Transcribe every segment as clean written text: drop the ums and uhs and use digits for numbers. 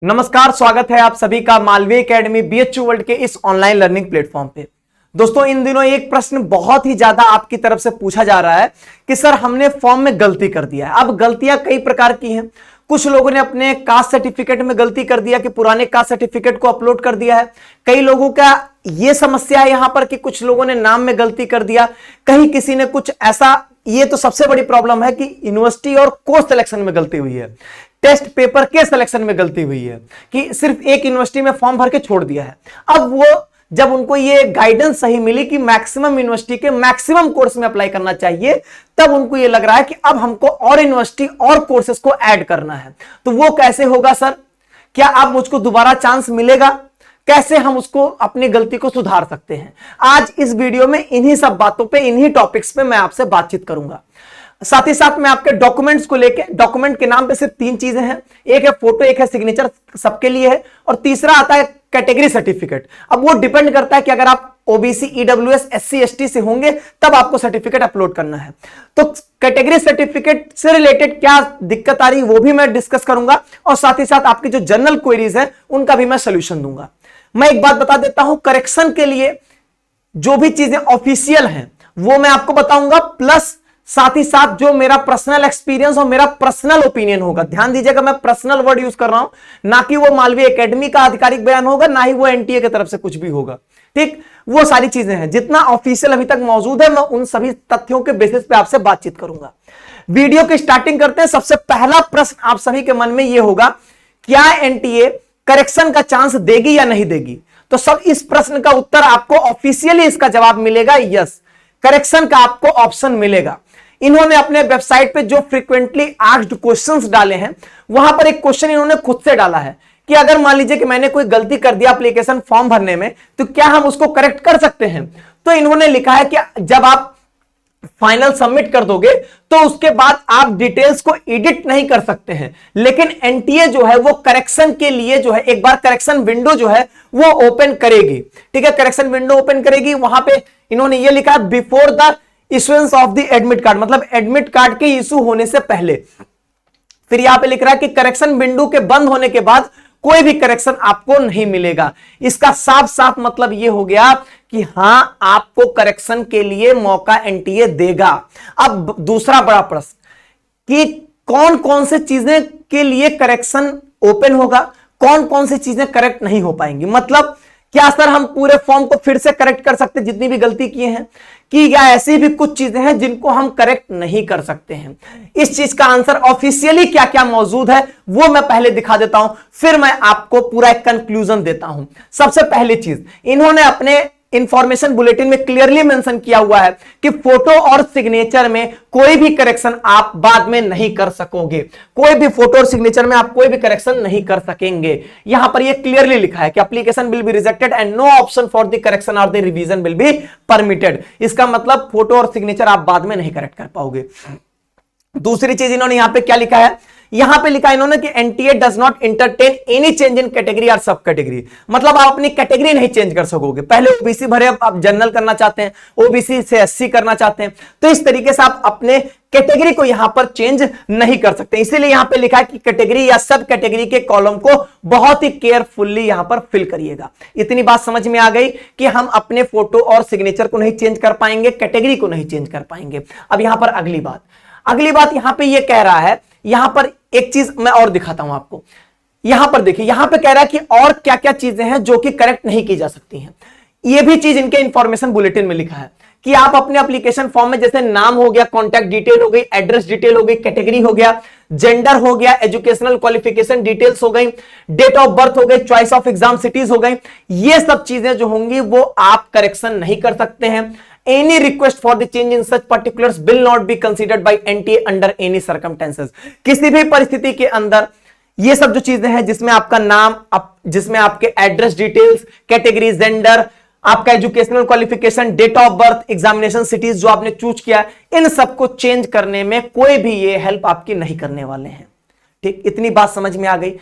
नमस्कार, स्वागत है आप सभी का मालवीय एकेडमी बीएचयू वर्ल्ड के इस ऑनलाइन लर्निंग प्लेटफॉर्म पे। दोस्तों, इन दिनों एक प्रश्न बहुत ही ज्यादा आपकी तरफ से पूछा जा रहा है कि सर हमने फॉर्म में गलती कर दिया है। अब गलतियां कई प्रकार की हैं। कुछ लोगों ने अपने कास्ट सर्टिफिकेट में गलती कर दिया कि पुराने कास्ट सर्टिफिकेट को अपलोड कर दिया है। कई लोगों का यह समस्या है यहां पर कि कुछ लोगों ने नाम में गलती कर दिया, कहीं किसी ने कुछ ऐसा। ये तो सबसे बड़ी प्रॉब्लम है कि यूनिवर्सिटी और कोर्स सिलेक्शन में गलती हुई है, टेस्ट पेपर के सिलेक्शन में गलती हुई है कि सिर्फ एक यूनिवर्सिटी में फॉर्म भर के छोड़ दिया है। अब वो जब उनको ये गाइडेंस सही मिली कि मैक्सिमम यूनिवर्सिटी के मैक्सिमम कोर्स में अप्लाई करना चाहिए, तब उनको ये लग रहा है कि अब हमको और यूनिवर्सिटी और कोर्सेज को ऐड करना है। तो वो कैसे होगा सर? क्या अब मुझको दोबारा चांस मिलेगा? कैसे हम उसको अपनी गलती को सुधार सकते हैं? आज इस वीडियो में इन्हीं सब बातों पे, इन्हीं टॉपिक्स पे मैं आपसे बातचीत करूंगा। साथ ही साथ मैं आपके डॉक्यूमेंट्स को लेके, डॉक्यूमेंट के नाम पे सिर्फ 3 चीजें हैं, एक है फोटो, एक है सिग्नेचर, सबके लिए है, और तीसरा आता है कैटेगरी सर्टिफिकेट। अब वो डिपेंड करता है कि अगर आप ओबीसी, ईडब्ल्यूएस, एससी, एसटी से होंगे तब आपको सर्टिफिकेट अपलोड करना है। तो कैटेगरी सर्टिफिकेट से रिलेटेड क्या दिक्कत आ रही है वो भी मैं डिस्कस करूंगा, और साथ ही साथ आपकी जो जनरल क्वेरीज है उनका भी मैं सोल्यूशन दूंगा। मैं एक बात बता देता हूं, करेक्शन के लिए जो भी चीजें ऑफिशियल हैं वो मैं आपको बताऊंगा, प्लस साथ ही साथ जो मेरा पर्सनल एक्सपीरियंस और मेरा पर्सनल ओपिनियन होगा। ध्यान दीजिएगा, मैं पर्सनल वर्ड यूज कर रहा हूं, ना कि वो मालवीय एकेडमी का आधिकारिक बयान होगा, ना ही वो एनटीए की तरफ से कुछ भी होगा। ठीक, वो सारी चीजें हैं, जितना ऑफिशियल अभी तक मौजूद है मैं उन सभी तथ्यों के बेसिस पे आपसे बातचीत करूंगा। वीडियो की स्टार्टिंग करते हैं। सबसे पहला प्रश्न आप सभी के मन में यह होगा, क्या एनटीए करेक्शन का चांस देगी या नहीं देगी? तो सब इस प्रश्न का उत्तर आपको ऑफिशियली इसका जवाब मिलेगा, यस, करेक्शन का आपको ऑप्शन मिलेगा। इन्होंने अपने वेबसाइट पे जो फ्रीक्वेंटली आस्क्ड क्वेश्चंस डाले हैं, वहां पर एक क्वेश्चन इन्होंने खुद से डाला है कि अगर मान लीजिए कि मैंने कोई गलती कर दिया एप्लीकेशन फॉर्म भरने में, तो क्या हम उसको करेक्ट कर सकते हैं? तो इन्होंने लिखा है कि जब आप फाइनल सबमिट कर दोगे तो उसके बाद आप डिटेल्स को एडिट नहीं कर सकते हैं, लेकिन एनटीए जो है वो करेक्शन के लिए जो है एक बार करेक्शन विंडो जो है वो ओपन करेगी। ठीक है, करेक्शन विंडो ओपन करेगी। वहां पे इन्होंने ये लिखा है, before the issuance of the admit card, मतलब एडमिट कार्ड के इशू होने से पहले। फिर यहां पे लिख रहा है कि करेक्शन विंडो के बंद होने के बाद कोई भी करेक्शन आपको नहीं मिलेगा। इसका साफ साफ मतलब यह हो गया कि हां, आपको करेक्शन के लिए मौका एनटीए देगा। अब दूसरा बड़ा प्रश्न कि कौन कौन से चीजें के लिए करेक्शन ओपन होगा, कौन कौन सी चीजें करेक्ट नहीं हो पाएंगी। मतलब क्या सर हम पूरे फॉर्म को फिर से करेक्ट कर सकते जितनी भी गलती किए हैं, कि या ऐसी भी कुछ चीजें हैं जिनको हम करेक्ट नहीं कर सकते हैं? इस चीज का आंसर ऑफिशियली क्या क्या मौजूद है वो मैं पहले दिखा देता हूं, फिर मैं आपको पूरा एक कंक्लूजन देता हूं। सबसे पहली चीज, इन्होंने अपने इंफॉर्मेशन बुलेटिन में क्लियरली मेंशन किया हुआ है कि फोटो और सिग्नेचर में कोई भी करेक्शन आप बाद में नहीं कर सकोगे। कोई भी फोटो और सिग्नेचर में आप कोई भी करेक्शन नहीं कर सकेंगे। यहां पर यह क्लियरली लिखा है कि application will be rejected and no option for the correction और the revision will be permitted. इसका मतलब फोटो और सिग्नेचर आप बाद में नहीं करेक्ट कर पाओगे। दूसरी चीज इन्होंने यहां पे क्या लिखा है, यहां पे लिखा इन्होंने कि NTA does not entertain any change in category और सब कैटेगरी। मतलब आप अपनी कैटेगरी नहीं चेंज कर सकोगे। पहले ओबीसी भरे, अब आप जनरल करना चाहते हैं, ओबीसी से एससी करना चाहते हैं, तो इस तरीके से आप अपने कैटेगरी को यहां पर चेंज नहीं कर सकते। इसीलिए यहां पे लिखा है कि कैटेगरी या सब कैटेगरी के कॉलम को बहुत ही केयरफुल्ली यहां पर फिल करिएगा। इतनी बात समझ में आ गई कि हम अपने फोटो और सिग्नेचर को नहीं चेंज कर पाएंगे, कैटेगरी को नहीं चेंज कर पाएंगे। अब यहां पर अगली बात यहां पे ये कह रहा है, यहां पर एक चीज मैं और दिखाता हूं आपको। यहां पर देखिए, यहां पे कह रहा है कि और क्या क्या चीजें हैं जो कि करेक्ट नहीं की जा सकती हैं। ये भी चीज इनके इंफॉर्मेशन बुलेटिन में लिखा है कि आप अपने एप्लीकेशन फॉर्म में जैसे नाम हो गया, कॉन्टैक्ट डिटेल हो गई, एड्रेस डिटेल हो गई, कैटेगरी हो गया, जेंडर हो गया, एजुकेशनल क्वालिफिकेशन डिटेल्स हो गई, डेट ऑफ बर्थ हो गई, चॉइस ऑफ एग्जाम सिटीज हो गई, ये सब चीजें जो होंगी वो आप करेक्शन नहीं कर सकते हैं। Any request for the change in such particulars will not be considered by NTA under any circumstances। किसी भी परिस्थिति के अंदर ये सब जो चीजें हैं जिसमें आपका नाम, जिसमें आपके एड्रेस डिटेल्स, कैटेगरी, जेंडर, आपका educational qualification, date of birth, examination cities जो आपने चूज किया, इन सबको चेंज करने में कोई भी ये हेल्प आपकी नहीं करने वाले हैं। ठीक, इतनी बात समझ में आ गई।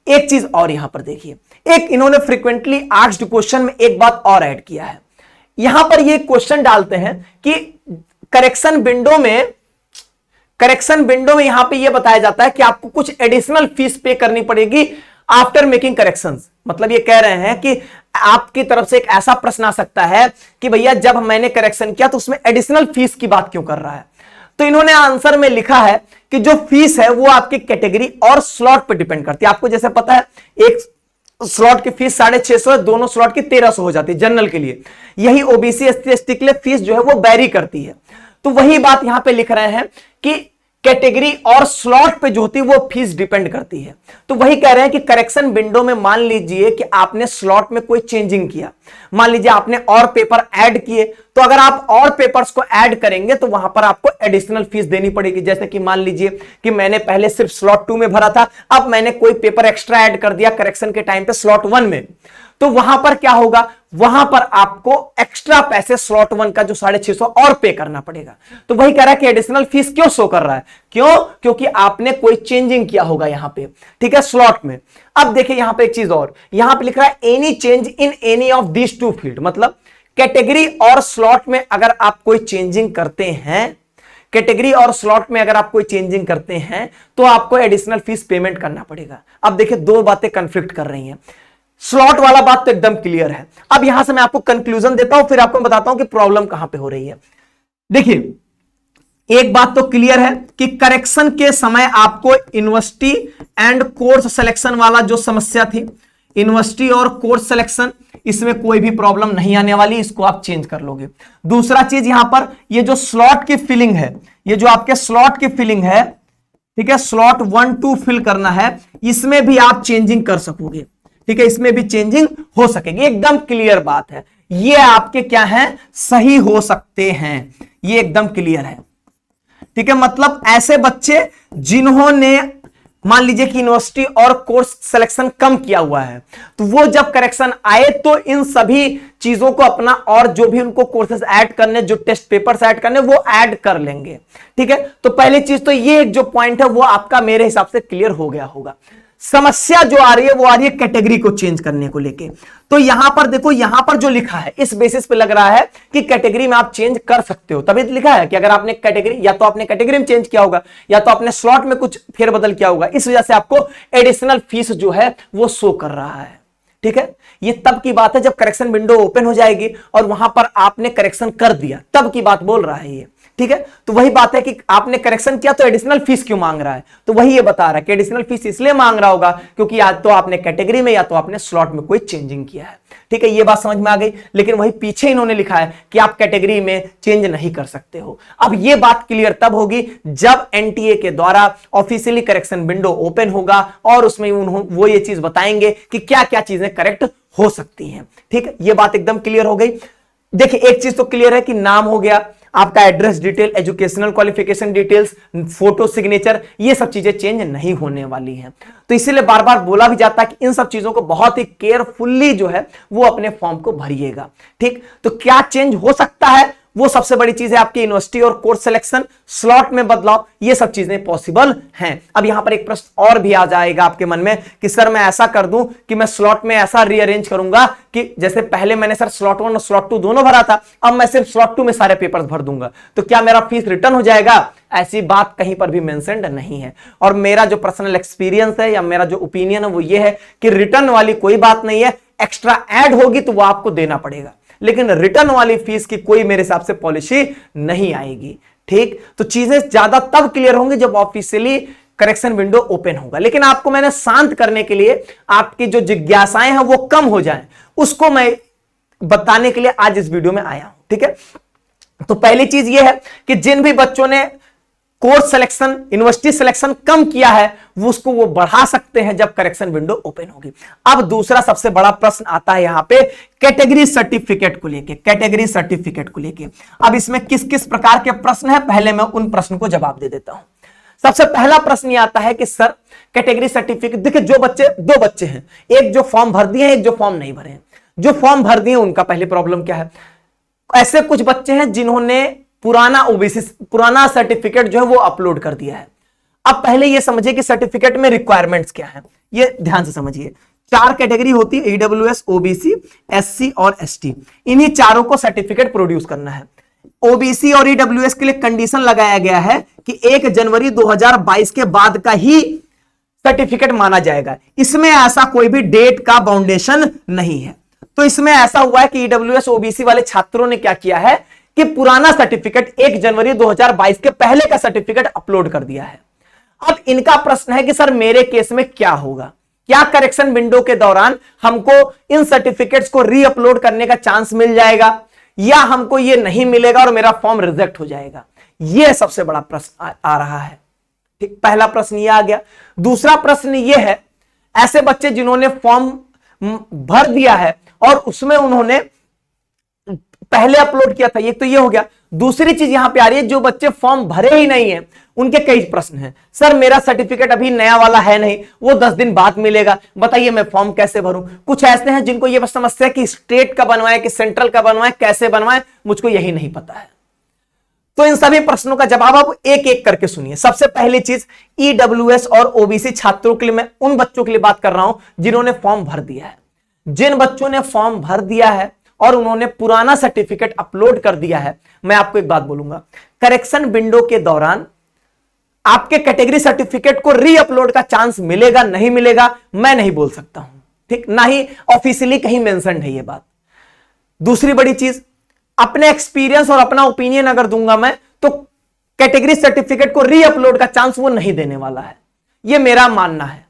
एक चीज और यहां पर देखिए, एक इन्होंने फ्रीक्वेंटली आस्क्ड क्वेश्चन में एक बात और ऐड किया है। यहां पर ये क्वेश्चन डालते हैं कि करेक्शन विंडो में यहां पे ये बताया जाता है कि आपको कुछ एडिशनल फीस पे करनी पड़ेगी आफ्टर मेकिंग करेक्शंस, मतलब ये कह रहे हैं कि आपकी तरफ से एक ऐसा प्रश्न आ सकता है कि भैया जब मैंने करेक्शन किया तो उसमें एडिशनल फीस की बात क्यों कर रहा है। तो इन्होंने आंसर में लिखा है कि जो फीस है वो आपकी कैटेगरी और स्लॉट पर डिपेंड करती है। आपको जैसे पता है एक स्लॉट की फीस 650 है, दोनों स्लॉट की 1300 हो जाती है जनरल के लिए। यही ओबीसी एससी एसटी के लिए फीस जो है वो वैरी करती है। तो वही बात यहां पे लिख रहे हैं कि कैटेगरी और स्लॉट पे जो होती है वो फीस डिपेंड करती है। तो वही कह रहे हैं कि करेक्शन विंडो में मान लीजिए कि आपने स्लॉट में कोई चेंजिंग किया, मान लीजिए आपने और पेपर ऐड किए, तो अगर आप और पेपर्स को ऐड करेंगे तो वहां पर आपको एडिशनल फीस देनी पड़ेगी। जैसे कि मान लीजिए कि मैंने पहले सिर्फ स्लॉट 2 में भरा था, अब मैंने कोई पेपर एक्स्ट्रा ऐड कर दिया करेक्शन के टाइम पे स्लॉट 1 में, तो वहां पर क्या होगा, वहां पर आपको एक्स्ट्रा पैसे स्लॉट 1 का जो 650 और पे करना पड़ेगा। तो वही कह रहा है कि एडिशनल फीस क्यों शो कर रहा है, क्यों, क्योंकि आपने कोई चेंजिंग किया होगा यहां पे, ठीक है, स्लॉट में। अब देखिए यहां पे एक चीज और, यहां पे लिख रहा है any change in any of these two field, मतलब कैटेगरी और स्लॉट में अगर आप कोई चेंजिंग करते हैं, कैटेगरी और स्लॉट में अगर आप कोई चेंजिंग करते हैं तो आपको एडिशनल फीस पेमेंट करना पड़ेगा। अब देखिए दो बातें कंफ्लिक्ट कर रही हैं। स्लॉट वाला बात तो एकदम क्लियर है। अब यहां से मैं आपको कंक्लूजन देता हूं, फिर आपको बताता हूं कि प्रॉब्लम कहां पे हो रही है। देखिए एक बात तो क्लियर है कि करेक्शन के समय आपको यूनिवर्सिटी एंड कोर्स सिलेक्शन वाला जो समस्या थी, यूनिवर्सिटी और कोर्स सिलेक्शन, इसमें कोई भी प्रॉब्लम नहीं आने वाली, इसको आप चेंज कर लोगे। दूसरा चीज यहां पर ये जो स्लॉट की फिलिंग है, ये जो आपके स्लॉट की फिलिंग है, ठीक है, स्लॉट 1 2 फिल करना है, इसमें भी आप चेंजिंग कर सकोगे, ठीक है, इसमें भी चेंजिंग हो सकेगी, एकदम क्लियर बात है। ये आपके क्या है, सही हो सकते हैं, ये एकदम क्लियर है, ठीक है। मतलब ऐसे बच्चे जिन्होंने मान लीजिए कि यूनिवर्सिटी और कोर्स सिलेक्शन कम किया हुआ है, तो वो जब करेक्शन आए तो इन सभी चीजों को अपना और जो भी उनको कोर्सेज ऐड करने, जो टेस्ट पेपर्स ऐड करने, वो ऐड कर लेंगे, ठीक है। तो पहली चीज तो ये एक जो पॉइंट है वो आपका मेरे हिसाब से क्लियर हो गया होगा। समस्या जो आ रही है वो आ रही है कैटेगरी को चेंज करने को लेके। तो यहां पर देखो, यहां पर जो लिखा है इस बेसिस पे लग रहा है कि कैटेगरी में आप चेंज कर सकते हो, तभी तो लिखा है कि अगर आपने कैटेगरी, या तो आपने कैटेगरी में चेंज किया होगा या तो आपने स्लॉट में कुछ फेरबदल किया होगा, इस वजह से आपको एडिशनल फीस जो है वो शो कर रहा है, ठीक है। ये तब की बात है जब करेक्शन विंडो ओपन हो जाएगी और वहां पर आपने करेक्शन कर दिया, तब की बात बोल रहा है ये, ठीक है। तो वही बात है कि आपने करेक्शन किया तो एडिशनल फीस क्यों मांग रहा है, तो वही ये बता रहा है कि एडिशनल फीस इसलिए मांग रहा होगा क्योंकि या तो आपने कैटेगरी में या तो आपने स्लॉट में कोई चेंजिंग किया है, ठीक है। ये बात समझ में आ गई। लेकिन वही पीछे इन्होंने लिखा है कि आप कैटेगरी में चेंज नहीं कर सकते हो। अब ये बात क्लियर तब होगी जब एनटीए के द्वारा ऑफिशियली करेक्शन विंडो ओपन होगा और उसमें वो ये चीज बताएंगे कि क्या क्या चीजें करेक्ट हो सकती हैं, ठीक है। ये बात एकदम क्लियर हो गई। देखिए एक चीज तो क्लियर है कि नाम हो गया, आपका address detail, educational qualification details, photo, signature, ये सब चीजें चेंज नहीं होने वाली हैं। तो इसीलिए बार बार बोला भी जाता है कि इन सब चीजों को बहुत ही केयरफुल्ली जो है वो अपने फॉर्म को भरिएगा, ठीक। तो क्या चेंज हो सकता है, वो सबसे बड़ी चीज है आपकी यूनिवर्सिटी और कोर्स सिलेक्शन, स्लॉट में बदलाव, ये सब चीजें पॉसिबल हैं। अब यहां पर एक प्रश्न और भी आ जाएगा आपके मन में कि सर मैं ऐसा कर दूं कि मैं स्लॉट में ऐसा रीअरेंज करूंगा कि जैसे पहले मैंने सर स्लॉट 1 और स्लॉट 2 दोनों भरा था, अब मैं सिर्फ स्लॉट 2 में सारे पेपर्स भर दूंगा, तो क्या मेरा फीस रिटर्न हो जाएगा? ऐसी बात कहीं पर भी मेंशन्ड नहीं है। और मेरा जो पर्सनल एक्सपीरियंस है या मेरा जो ओपिनियन है वो ये है कि रिटर्न वाली कोई बात नहीं है, एक्स्ट्रा ऐड होगी तो वो आपको देना पड़ेगा, लेकिन रिटर्न वाली फीस की कोई मेरे हिसाब से पॉलिसी नहीं आएगी, ठीक। तो चीजें ज्यादा तब क्लियर होंगी जब ऑफिशियली करेक्शन विंडो ओपन होगा। लेकिन आपको मैंने शांत करने के लिए, आपकी जो जिज्ञासाएं हैं वो कम हो जाएं, उसको मैं बताने के लिए आज इस वीडियो में आया हूं, ठीक है। तो पहली चीज ये है कि जिन भी बच्चों ने कोर्स सिलेक्शन, यूनिवर्सिटी सिलेक्शन कम किया है वो उसको वो बढ़ा सकते हैं जब करेक्शन विंडो ओपन होगी। अब दूसरा सबसे बड़ा प्रश्न आता है यहां पे कैटेगरी सर्टिफिकेट को लेके, कैटेगरी सर्टिफिकेट को लेके। अब इसमें किस किस प्रकार के प्रश्न है, पहले मैं उन प्रश्न को जवाब दे देता हूं। सबसे पहला प्रश्न ये आता है कि सर कैटेगरी सर्टिफिकेट, देखिए जो बच्चे, दो बच्चे हैं, एक जो फॉर्म भर दिए हैं, एक जो फॉर्म नहीं भरे हैं। जो फॉर्म भर दिए उनका पहले प्रॉब्लम क्या है, ऐसे कुछ बच्चे हैं जिन्होंने पुराना ओबीसी, पुराना सर्टिफिकेट जो है वो अपलोड कर दिया है। अब पहले ये समझिए कि सर्टिफिकेट में रिक्वायरमेंट्स क्या है, ये ध्यान से समझिए। 4 कैटेगरी होती है, ईडब्ल्यूएस, ओबीसी, एससी और एसटी। इन्हीं चारों को सर्टिफिकेट प्रोड्यूस करना है। ओबीसी और ईडब्ल्यूएस के लिए कंडीशन लगाया गया है कि 1 जनवरी 2022 के बाद का ही सर्टिफिकेट माना जाएगा। इसमें ऐसा कोई भी डेट का बाउंडेशन नहीं है। तो इसमें ऐसा हुआ है कि ईडब्ल्यूएस ओबीसी वाले छात्रों ने क्या किया है कि पुराना सर्टिफिकेट 1 जनवरी 2022 के पहले का सर्टिफिकेट अपलोड कर दिया है। अब इनका प्रश्न है कि सर मेरे केस में क्या होगा, क्या करेक्शन विंडो के दौरान हमको इन सर्टिफिकेट्स को रीअपलोड करने का चांस मिल जाएगा या हमको ये नहीं मिलेगा और मेरा फॉर्म रिजेक्ट हो जाएगा? यह सबसे बड़ा प्रश्न आ रहा है। ठीक, पहला प्रश्न ये आ गया। दूसरा प्रश्न ये है, ऐसे बच्चे जिन्होंने फॉर्म भर दिया है और उसमें उन्होंने पहले अपलोड किया था, ये तो ये हो गया। दूसरी चीज यहां पे आ रही है, जो बच्चे फॉर्म भरे ही नहीं है उनके कई प्रश्न हैं। सर मेरा सर्टिफिकेट अभी नया वाला है नहीं, वो 10 दिन बाद मिलेगा, बताइए मैं फॉर्म कैसे भरूं? कुछ ऐसे हैं जिनको ये समस्या है कि स्टेट का बनवाएं कि सेंट्रल का बनवाएं, कैसे बनवाएं, मुझको यही नहीं पता है। तो इन सभी प्रश्नों का जवाब आप एक एक करके सुनिए। सबसे पहली चीज, ईडब्ल्यूएस और ओबीसी छात्रों के लिए, मैं उन बच्चों के लिए बात कर रहा हूं जिन्होंने फॉर्म भर दिया है। जिन बच्चों ने फॉर्म भर दिया है और उन्होंने पुराना सर्टिफिकेट अपलोड कर दिया है, मैं आपको एक बात बोलूंगा, करेक्शन विंडो के दौरान आपके कैटेगरी सर्टिफिकेट को रीअपलोड का चांस मिलेगा नहीं मिलेगा, मैं नहीं बोल सकता हूं। ठीक, ना ही ऑफिशियली कहीं मेंशन है ये बात। दूसरी बड़ी चीज, अपने एक्सपीरियंस और अपना ओपिनियन अगर दूंगा मैं, तो कैटेगरी सर्टिफिकेट को रीअपलोड का चांस वो नहीं देने वाला है, ये मेरा मानना है।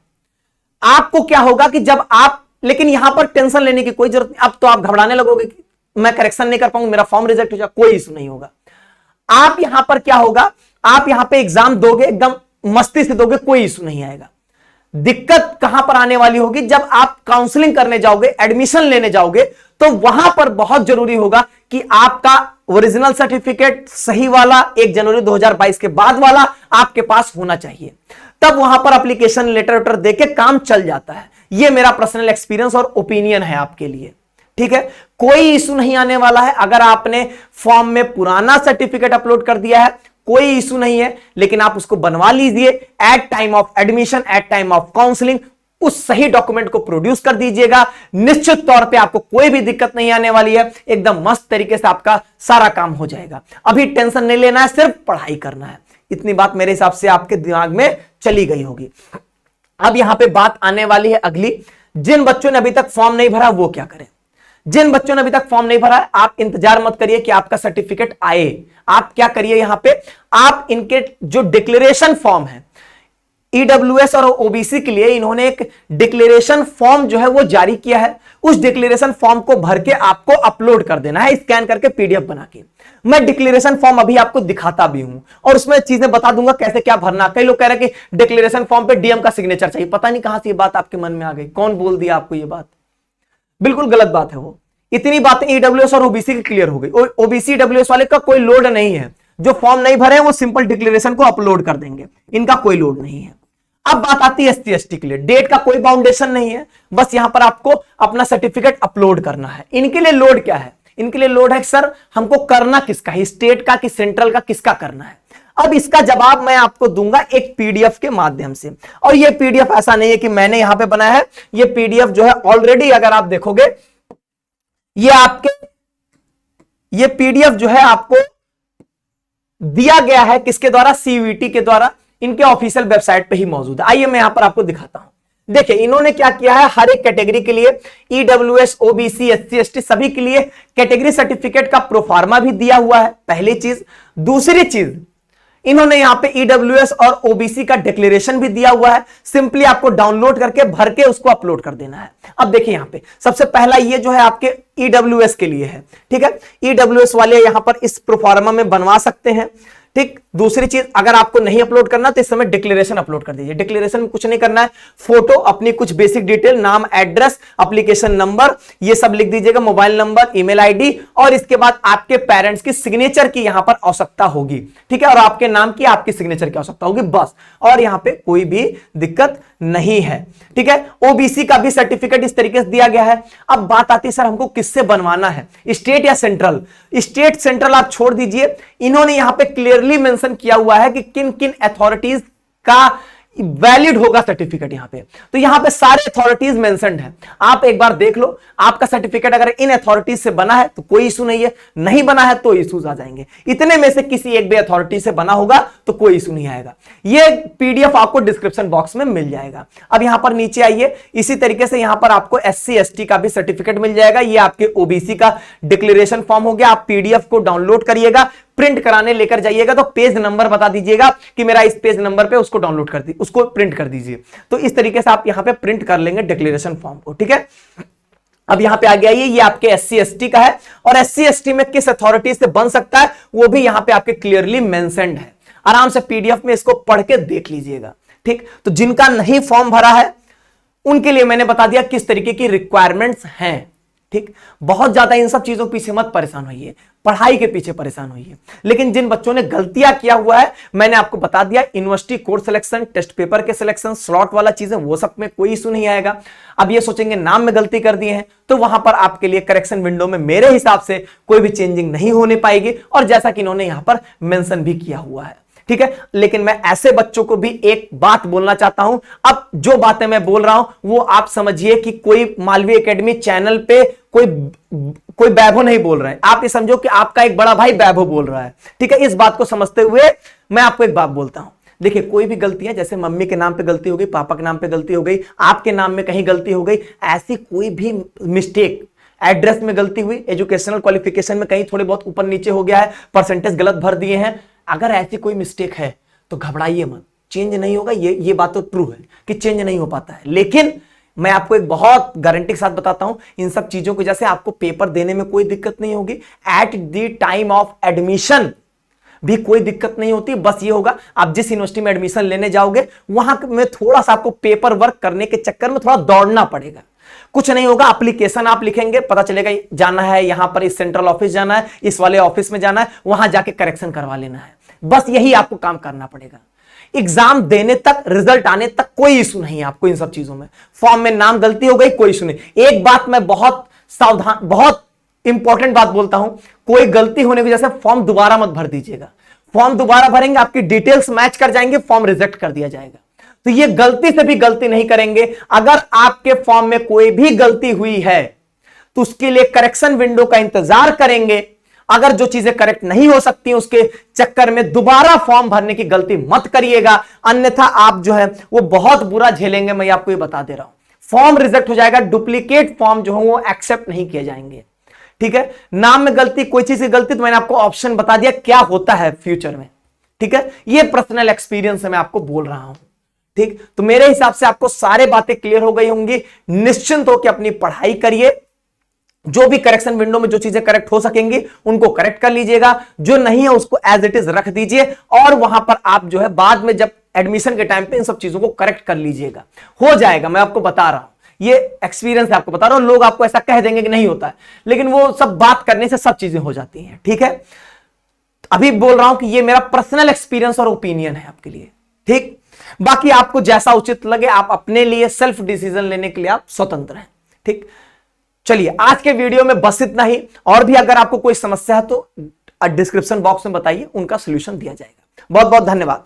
आपको क्या होगा कि जब आप, लेकिन यहां पर टेंशन लेने की कोई जरूरत नहीं। अब तो आप घबराने लगोगे कि मैं करेक्शन नहीं कर पाऊंगा, मेरा फॉर्म रिजेक्ट हो जाए, कोई इशू नहीं होगा। आप यहां पर क्या होगा, आप यहां पे एग्जाम दोगे, एकदम मस्ती से दोगे, कोई इशू नहीं आएगा। दिक्कत कहां पर आने वाली होगी, जब आप काउंसलिंग करने जाओगे, एडमिशन लेने जाओगे, तो वहां पर बहुत जरूरी होगा कि आपका ओरिजिनल सर्टिफिकेट सही वाला 1 जनवरी 2022 के बाद वाला आपके पास होना चाहिए। तब वहां पर एप्लीकेशन लेटर वेटर देके काम चल जाता है। यह मेरा पर्सनल एक्सपीरियंस और ओपिनियन है आपके लिए। ठीक है, कोई इशू नहीं आने वाला है। अगर आपने फॉर्म में पुराना सर्टिफिकेट अपलोड कर दिया है, कोई इशू नहीं है, लेकिन आप उसको बनवा लीजिए at time of admission, at time of counselling, उस सही डॉक्यूमेंट को प्रोड्यूस कर दीजिएगा। निश्चित तौर पे आपको कोई भी दिक्कत नहीं आने वाली है, एकदम मस्त तरीके से आपका सारा काम हो जाएगा। अभी टेंशन नहीं लेना है, सिर्फ पढ़ाई करना है। इतनी बात मेरे हिसाब से आपके दिमाग में चली गई होगी। अब यहां पे बात आने वाली है अगली, जिन बच्चों ने अभी तक फॉर्म नहीं भरा वो क्या करें? जिन बच्चों ने अभी तक फॉर्म नहीं भरा, आप इंतजार मत करिए कि आपका सर्टिफिकेट आए। आप क्या करिए, यहां पे आप इनके जो डिक्लेरेशन फॉर्म है, ईडब्ल्यूएस और ओबीसी के लिए इन्होंने एक डिक्लेरेशन फॉर्म जो है वो जारी किया है। उस डिक्लेरेशन फॉर्म को भर के आपको अपलोड कर देना है, स्कैन करके पीडीएफ बना के। मैं डिक्लेरेशन फॉर्म अभी आपको दिखाता भी हूं और उसमें चीजें बता दूंगा कैसे क्या भरना। कई लोग कह रहे हैं कि डिक्लेरेशन फॉर्म पे डीएम का सिग्नेचर चाहिए, पता नहीं कहां से ये बात आपके मन में आ गई, कौन बोल दिया आपको ये बात? बिल्कुल गलत बात है वो। इतनी बातें ईडब्ल्यूएस और ओबीसी की क्लियर हो गई। ओबीसी ईडब्ल्यूएस वाले का कोई लोड नहीं है, जो फॉर्म नहीं भरे वो सिंपल डिक्लेरेशन को अपलोड कर देंगे, इनका कोई लोड नहीं है। अब बात आती है एसटी एसटी के लिए, डेट का कोई बाउंडेशन नहीं है, बस यहां पर आपको अपना सर्टिफिकेट अपलोड करना है। इनके लिए लोड क्या है? इनके लिए लोड है सर हमको करना किसका है, स्टेट का कि सेंट्रल का, किसका करना है? अब इसका जवाब मैं आपको दूंगा एक पीडीएफ के माध्यम से। और ये पीडीएफ ऐसा नहीं है कि मैंने यहां पे बनाया है, ये पीडीएफ जो है ऑलरेडी अगर आप देखोगे, ये पीडीएफ जो है आपको दिया गया है किसके द्वारा? सीयूईटी के द्वारा। इनके ऑफिशियल वेबसाइट पे ही मौजूद है। आइए मैं यहां पर आपको दिखाता हूं। देखिए इन्होंने क्या किया है, हर एक कैटेगरी के लिए, ईडब्ल्यूएस, ओबीसी, एससी एसटी सभी के लिए कैटेगरी सर्टिफिकेट का प्रोफार्मा भी दिया हुआ है, पहली चीज। दूसरी चीज, इन्होंने यहां पे ईडब्ल्यूएस और ओबीसी का डिक्लेरेशन भी दिया हुआ है, सिंपली आपको डाउनलोड करके भर के उसको अपलोड कर देना है। अब देखिए यहां पे सबसे पहला ये जो है आपके ईडब्ल्यूएस के लिए है, ठीक है। ईडब्ल्यूएस वाले यहां पर इस प्रोफार्मा में बनवा सकते हैं, ठीक। दूसरी चीज, अगर आपको नहीं अपलोड करना तो इस समय डिक्लेरेशन अपलोड कर दीजिए। डिक्लेरेशन में कुछ नहीं करना है, फोटो, अपनी कुछ बेसिक डिटेल, नाम, एड्रेस, एप्लीकेशन नंबर, ये सब लिख दीजिएगा, मोबाइल नंबर, ईमेल आईडी, और इसके बाद आपके पेरेंट्स की सिग्नेचर की यहां पर आवश्यकता होगी, ठीक है, और आपके नाम की, आपकी सिग्नेचर की आवश्यकता होगी, बस। और यहां पे कोई भी दिक्कत नहीं है, ठीक है। ओबीसी का भी सर्टिफिकेट इस तरीके से दिया गया है। अब बात आती है सर हमको किससे बनवाना है, स्टेट या सेंट्रल? स्टेट सेंट्रल आप छोड़ दीजिए, इन्होंने यहां पे क्लियरली मेंशन किया हुआ है कि किन किन अथॉरिटीज का वैलिड होगा सर्टिफिकेट। यहां पे तो यहां पे सारे अथॉरिटीज मेंशन्ड है, आप एक बार देख लो। आपका सर्टिफिकेट अगर इन अथॉरिटीज से बना है तो कोई इशू नहीं है, नहीं बना है तो इश्यूज आ जाएंगे। इतने में से किसी एक भी अथॉरिटी से बना होगा तो कोई इशू नहीं आएगा। ये पीडीएफ आपको डिस्क्रिप्शन बॉक्स में मिल जाएगा। अब यहां पर नीचे आइए, इसी तरीके से यहां पर आपको SC ST का भी सर्टिफिकेट मिल जाएगा। ये आपके OBC का डिक्लेरेशन फॉर्म हो गया। आप पीडीएफ को डाउनलोड करिएगा, प्रिंट कराने लेकर जाइएगा तो पेज नंबर बता दीजिएगा कि मेरा इस पेज नंबर पे, उसको डाउनलोड कर दी, उसको प्रिंट कर दीजिए। तो इस तरीके से आप यहां पे प्रिंट कर लेंगे डिक्लेरेशन फॉर्म को, ठीक है। अब यहां पे आ गया ये आपके SC ST का है, और SC ST में किस अथॉरिटी से बन सकता है वो भी यहां पे आपके क्लियरली मेंशन्ड है। आराम से पीडीएफ में इसको पढ़ के देख लीजिएगा, ठीक। तो जिनका नहीं फॉर्म भरा है उनके लिए मैंने बता दिया किस तरीके की रिक्वायरमेंट्स हैं, ठीक। बहुत ज्यादा इन सब चीजों के पीछे मत परेशान होइए, पढ़ाई के पीछे परेशान होइए। लेकिन जिन बच्चों ने गलतियां किया हुआ है मैंने आपको बता दिया, university course selection, test paper के सिलेक्शन, स्लॉट वाला चीजें, वो सब में कोई इशू नहीं आएगा। अब ये सोचेंगे नाम में गलती कर दिए हैं तो वहां पर आपके लिए करेक्शन विंडो में मेरे हिसाब से कोई भी चेंजिंग नहीं होने पाएगी, और जैसा कि इन्होंने यहां पर मेंशन भी किया हुआ है, ठीक है। लेकिन मैं ऐसे बच्चों को भी एक बात बोलना चाहता हूं। अब जो बातें मैं बोल रहा हूं वो आप समझिए कि कोई मालवीय एकेडमी चैनल पे कोई वैभव नहीं बोल रहा है, आप ये समझो कि आपका एक बड़ा भाई वैभव बोल रहा है, ठीक है। इस बात को समझते हुए मैं आपको एक बात बोलता हूं। देखिए, कोई भी गलती है, जैसे मम्मी के नाम पे गलती हो गई, पापा के नाम पे गलती हो गई, आपके नाम में कहीं गलती हो गई, ऐसी कोई भी मिस्टेक, एड्रेस में गलती हुई, एजुकेशनल क्वालिफिकेशन में कहीं थोड़े बहुत ऊपर नीचे हो गया है, परसेंटेज गलत भर दिए हैं, अगर ऐसी कोई मिस्टेक है तो घबराइए मत, चेंज नहीं होगा। ये बात तो ट्रू है कि चेंज नहीं हो पाता है, लेकिन मैं आपको एक बहुत गारंटी के साथ बताता हूं, इन सब चीजों की वजह से आपको पेपर देने में कोई दिक्कत नहीं होगी। At the time of admission भी कोई दिक्कत नहीं होती। बस ये होगा, आप जिस यूनिवर्सिटी में एडमिशन लेने जाओगे वहां में थोड़ा सा आपको पेपर वर्क करने के चक्कर में थोड़ा दौड़ना पड़ेगा। कुछ नहीं होगा, एप्लीकेशन आप लिखेंगे, पता चलेगा जाना है यहां पर, इस सेंट्रल ऑफिस जाना है, इस वाले ऑफिस में जाना है, वहां जाके करेक्शन करवा लेना है। बस यही आपको काम करना पड़ेगा। एग्जाम देने तक, रिजल्ट आने तक कोई इशू नहीं है आपको इन सब चीजों में। फॉर्म में नाम गलती हो गई, कोई इशू नहीं। एक बात मैं बहुत सावधान, बहुत इंपॉर्टेंट बात बोलता हूं, कोई गलती होने की वजह से फॉर्म दोबारा मत भर दीजिएगा। फॉर्म दोबारा भरेंगे, आपकी डिटेल्स मैच कर जाएंगे, फॉर्म रिजेक्ट कर दिया जाएगा। तो ये गलती से भी गलती नहीं करेंगे। अगर आपके फॉर्म में कोई भी गलती हुई है तो उसके लिए करेक्शन विंडो का इंतजार करेंगे। अगर जो चीजें करेक्ट नहीं हो सकती उसके चक्कर में दोबारा फॉर्म भरने की गलती मत करिएगा, अन्यथा आप जो है वो बहुत बुरा झेलेंगे। मैं आपको ये बता दे रहा हूं, फॉर्म रिजेक्ट हो जाएगा, डुप्लीकेट फॉर्म जो है वो एक्सेप्ट नहीं किए जाएंगे, ठीक है। नाम में गलती, कोई चीज की गलती, तो मैंने आपको ऑप्शन बता दिया क्या होता है फ्यूचर में, ठीक है। ये पर्सनल एक्सपीरियंस से मैं आपको बोल रहा हूं, ठीक। तो मेरे हिसाब से आपको सारे बातें क्लियर हो गई होंगी। निश्चिंत होकर अपनी पढ़ाई करिए, जो भी करेक्शन विंडो में जो चीजें करेक्ट हो सकेंगी उनको करेक्ट कर लीजिएगा, जो नहीं है उसको एज इट इज रख दीजिए, और वहां पर आप जो है बाद में जब एडमिशन के टाइम पे इन सब चीजों को करेक्ट कर लीजिएगा, हो जाएगा। मैं आपको बता रहा हूं, ये एक्सपीरियंस आपको बता रहा हूं। लोग आपको ऐसा कह देंगे कि नहीं होता है, लेकिन वो सब बात करने से सब चीजें हो जाती हैं, ठीक है। अभी बोल रहा हूं कि ये मेरा पर्सनल एक्सपीरियंस और ओपिनियन है आपके लिए, ठीक। बाकी आपको जैसा उचित लगे, आप अपने लिए सेल्फ डिसीजन लेने के लिए आप स्वतंत्र हैं, ठीक। चलिए, आज के वीडियो में बस इतना ही। और भी अगर आपको कोई समस्या है तो डिस्क्रिप्शन बॉक्स में बताइए, उनका सॉल्यूशन दिया जाएगा। बहुत बहुत धन्यवाद।